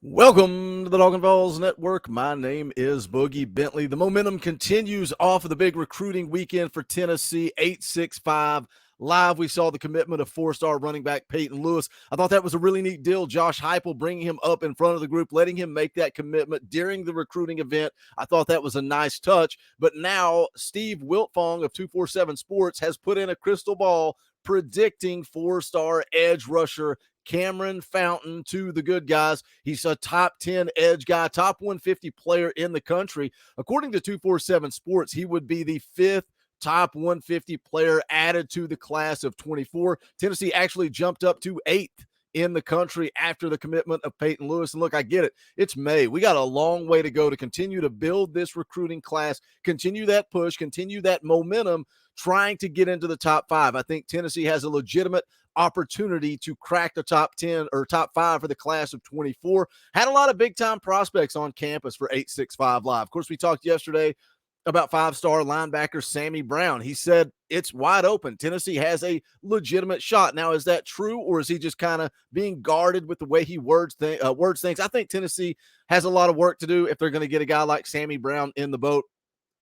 Welcome to the VAWLS Network. My name is Boogie Bentley. The momentum continues off of the big recruiting weekend for Tennessee, 865 Live. We saw the commitment of four-star running back Peyton Lewis. I thought that was a really neat deal. Josh Heupel bringing him up in front of the group, letting him make that commitment during the recruiting event. I thought that was a nice touch. But now Steve Wiltfong of 247 Sports has put in a crystal ball predicting four-star edge rusher Cameron Fountain to the good guys. He's a top 10 edge guy, top 150 player in the country. According to 247 Sports, he would be the fifth top 150 player added to the class of 24. Tennessee actually jumped up to eighth in the country after the commitment of Peyton Lewis. And look, I get it. It's May. We got a long way to go to continue to build this recruiting class, continue that push, continue that momentum, trying to get into the top five. I think Tennessee has a legitimate opportunity to crack the top 10 or top five for the class of 24. Had a lot of big time prospects on campus for 865 Live. Of course, we talked yesterday about five-star linebacker Sammy Brown. He said it's wide open. Tennessee has a legitimate shot. Now, is that true, or is he just kind of being guarded with the way he words things? I think Tennessee has a lot of work to do if they're going to get a guy like Sammy Brown in the boat.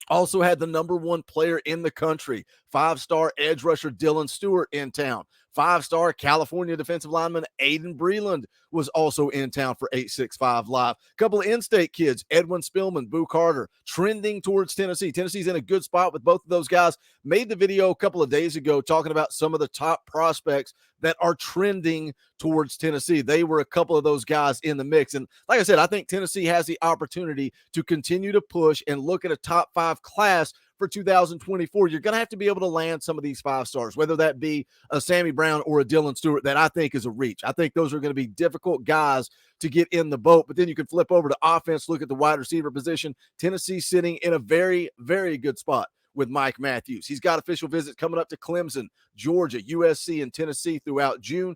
Also had the number one player in the country, five-star edge rusher Dylan Stewart in town. Five-star California defensive lineman Aiden Breland was also in town for 865 Live. A couple of in-state kids, Edwin Spillman, Boo Carter, trending towards Tennessee. Tennessee's in a good spot with both of those guys. Made the video a couple of days ago talking about some of the top prospects that are trending towards Tennessee. They were a couple of those guys in the mix. And like I said, I think Tennessee has the opportunity to continue to push and look at a top five class for 2024. You're going to have to be able to land some of these five stars, whether that be a Sammy Brown or a Dylan Stewart, that I think is a reach. I think those are going to be difficult guys to get in the boat. But then you can flip over to offense, look at the wide receiver position. Tennessee sitting in a very, very good spot with Mike Matthews. He's got official visits coming up to Clemson, Georgia, USC, and Tennessee throughout June.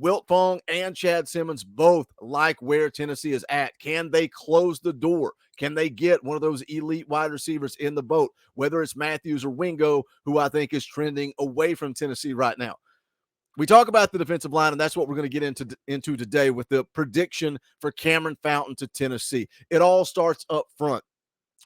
Wiltfong and Chad Simmons both like where Tennessee is at. Can they close the door? Can they get one of those elite wide receivers in the boat, whether it's Matthews or Wingo, who I think is trending away from Tennessee right now? We talk about the defensive line, and that's what we're going to get into today with the prediction for Cameron Fountain to Tennessee. It all starts up front.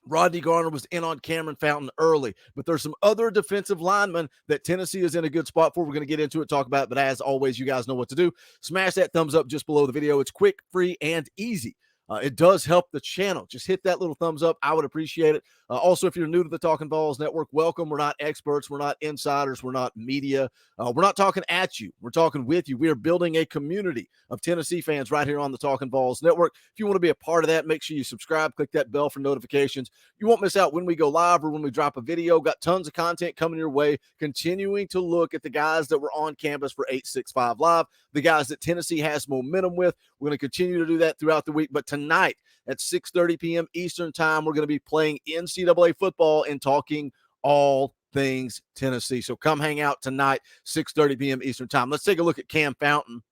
Rodney Garner was in on Cameron Fountain early, but there's some other defensive linemen that Tennessee is in a good spot for. We're going to get into it, talk about it, but as always, you guys know what to do. Smash that thumbs up just below the video. It's quick, free, and easy. It does help the channel. Just hit that little thumbs up. I would appreciate it. Also, if you're new to the Talkin VAWLS Network, welcome. We're not experts. We're not insiders. We're not media. We're not talking at you. We're talking with you. We are building a community of Tennessee fans right here on the Talkin VAWLS Network. If you want to be a part of that, make sure you subscribe. Click that bell for notifications. You won't miss out when we go live or when we drop a video. Got tons of content coming your way. Continuing to look at the guys that were on campus for 865 Live, the guys that Tennessee has momentum with. We're going to continue to do that throughout the week. But tonight at 6:30 p.m. Eastern time, we're going to be playing NCAA football and talking all things Tennessee. So come hang out tonight, 6:30 p.m. Eastern time. Let's take a look at Cam Fountain.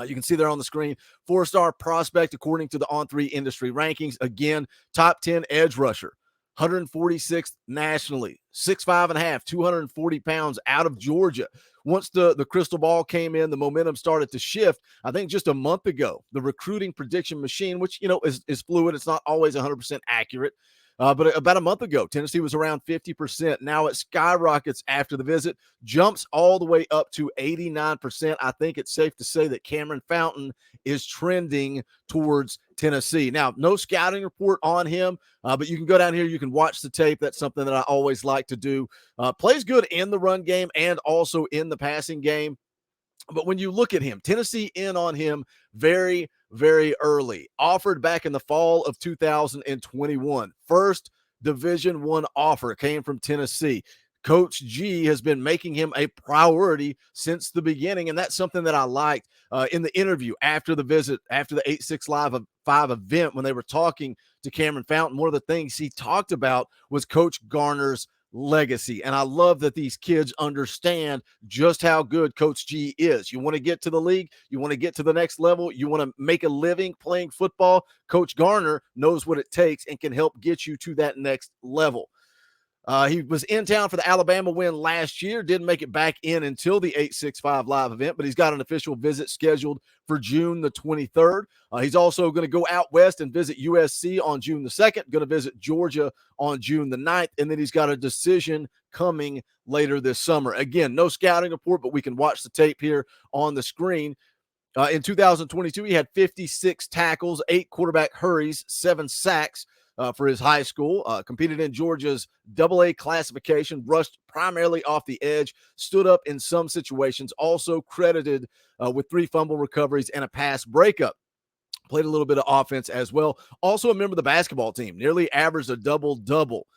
You can see there on the screen, four-star prospect according to the On3 industry rankings. Again, top 10 edge rusher, 146th nationally, 6'5.5", 240 pounds out of Georgia. Once the crystal ball came in, the momentum started to shift. I think just a month ago, the recruiting prediction machine, which, is fluid. It's not always 100% accurate. But about a month ago, Tennessee was around 50%. Now it skyrockets after the visit, jumps all the way up to 89%. I think it's safe to say that Cameron Fountain is trending towards Tennessee. Now, no scouting report on him, but you can go down here. You can watch the tape. That's something that I always like to do. Plays good in the run game and also in the passing game. But when you look at him, Tennessee in on him very, very early. Offered back in the fall of 2021. First Division I offer came from Tennessee. Coach G has been making him a priority since the beginning, and that's something that I liked in the interview after the visit, after the 8-6 Live 5 event, when they were talking to Cameron Fountain. One of the things he talked about was Coach Garner's legacy. And I love that these kids understand just how good Coach G is. You want to get to the league, you want to get to the next level, you want to make a living playing football. Coach Garner knows what it takes and can help get you to that next level. He was in town for the Alabama win last year, didn't make it back in until the 865 live event, but he's got an official visit scheduled for June the 23rd. He's also going to go out west and visit USC on June the 2nd, going to visit Georgia on June the 9th, and then he's got a decision coming later this summer. Again, no scouting report, but we can watch the tape here on the screen. In 2022, he had 56 tackles, 8 quarterback hurries, 7 sacks for his high school. Competed in Georgia's AA classification, rushed primarily off the edge, stood up in some situations, also credited with 3 fumble recoveries and a pass breakup. Played a little bit of offense as well. Also a member of the basketball team, nearly averaged a double-double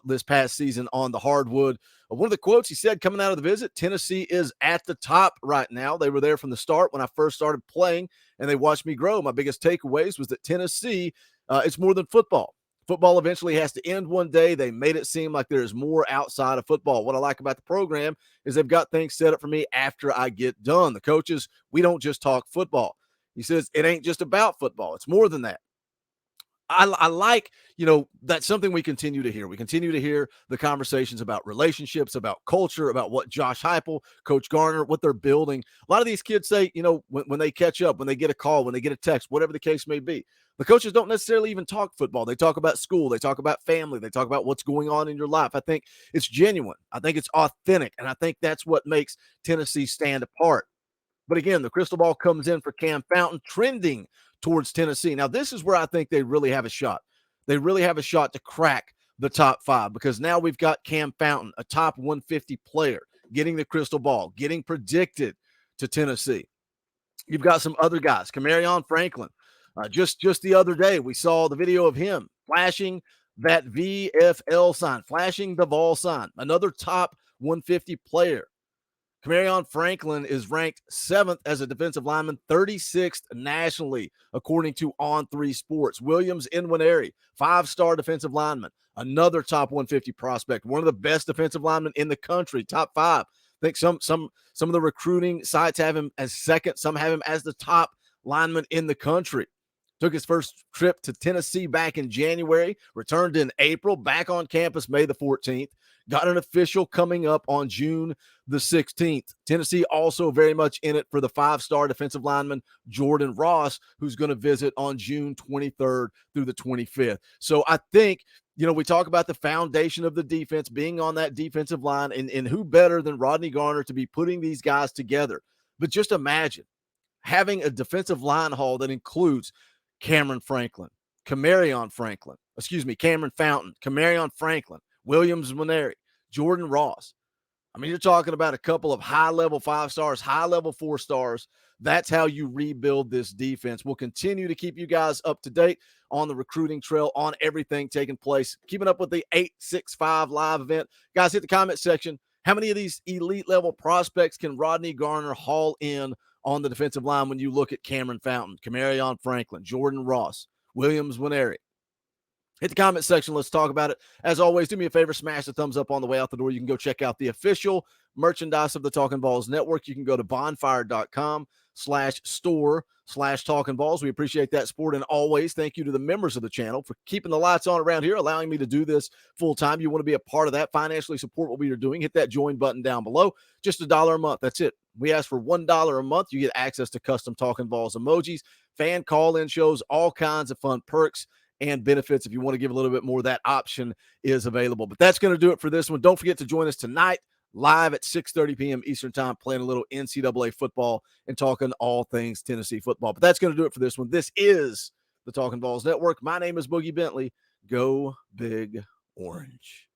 this past season on the hardwood. One of the quotes he said coming out of the visit, Tennessee is at the top right now. They were there from the start when I first started playing, and they watched me grow. My biggest takeaways was that Tennessee, it's more than football. Football eventually has to end one day. They made it seem like there's more outside of football. What I like about the program is they've got things set up for me after I get done. The coaches, we don't just talk football. He says it ain't just about football. It's more than that. I like, that's something we continue to hear. We continue to hear the conversations about relationships, about culture, about what Josh Heupel, Coach Garner, what they're building. A lot of these kids say, when they catch up, when they get a call, when they get a text, whatever the case may be, the coaches don't necessarily even talk football. They talk about school. They talk about family. They talk about what's going on in your life. I think it's genuine. I think it's authentic. And I think that's what makes Tennessee stand apart. But again, the crystal ball comes in for Cam Fountain, trending towards Tennessee. Now, this is where I think they really have a shot. They really have a shot to crack the top 5 because now we've got Cam Fountain, a top 150 player, getting the crystal ball, getting predicted to Tennessee. You've got some other guys, Camarion Franklin. Just the other day, we saw the video of him flashing that VFL sign, flashing the VAWLS sign, another top 150 player. Camarion Franklin is ranked 7th as a defensive lineman, 36th nationally, according to On3 Sports. Williams Nwaneri, 5-star defensive lineman, another top 150 prospect, one of the best defensive linemen in the country, top 5. I think some of the recruiting sites have him as 2nd. Some have him as the top lineman in the country. Took his first trip to Tennessee back in January, returned in April, back on campus May the 14th. Got an official coming up on June the 16th. Tennessee also very much in it for the 5-star defensive lineman, Jordan Ross, who's going to visit on June 23rd through the 25th. So I think, we talk about the foundation of the defense being on that defensive line, and who better than Rodney Garner to be putting these guys together. But just imagine having a defensive line haul that includes Cameron Fountain, Camarion Franklin, Williams Nwaneri, Jordan Ross. I mean, you're talking about a couple of high-level 5-stars, high-level 4-stars. That's how you rebuild this defense. We'll continue to keep you guys up to date on the recruiting trail, on everything taking place. Keeping up with the 865 live event. Guys, hit the comment section. How many of these elite-level prospects can Rodney Garner haul in on the defensive line when you look at Cameron Fountain, Camarion Franklin, Jordan Ross, Williams Nwaneri? Hit the comment section. Let's talk about it. As always, do me a favor, smash the thumbs up on the way out the door. You can go check out the official merchandise of the Talkin' Balls Network. You can go to bonfire.com/store/Talkin' Balls. We appreciate that support. And always thank you to the members of the channel for keeping the lights on around here, allowing me to do this full time. You want to be a part of that, financially support what we are doing, hit that join button down below. Just $1 a month. That's it. We ask for $1 a month. You get access to custom Talkin' Balls emojis, fan call-in shows, all kinds of fun perks and benefits. If you want to give a little bit more, that option is available. But that's going to do it for this one. Don't forget to join us tonight live at 6:30 p.m. Eastern time, playing a little NCAA football and talking all things Tennessee football. But that's going to do it for this one. This is the Talkin' Balls Network. My name is Boogie Bentley. Go Big Orange.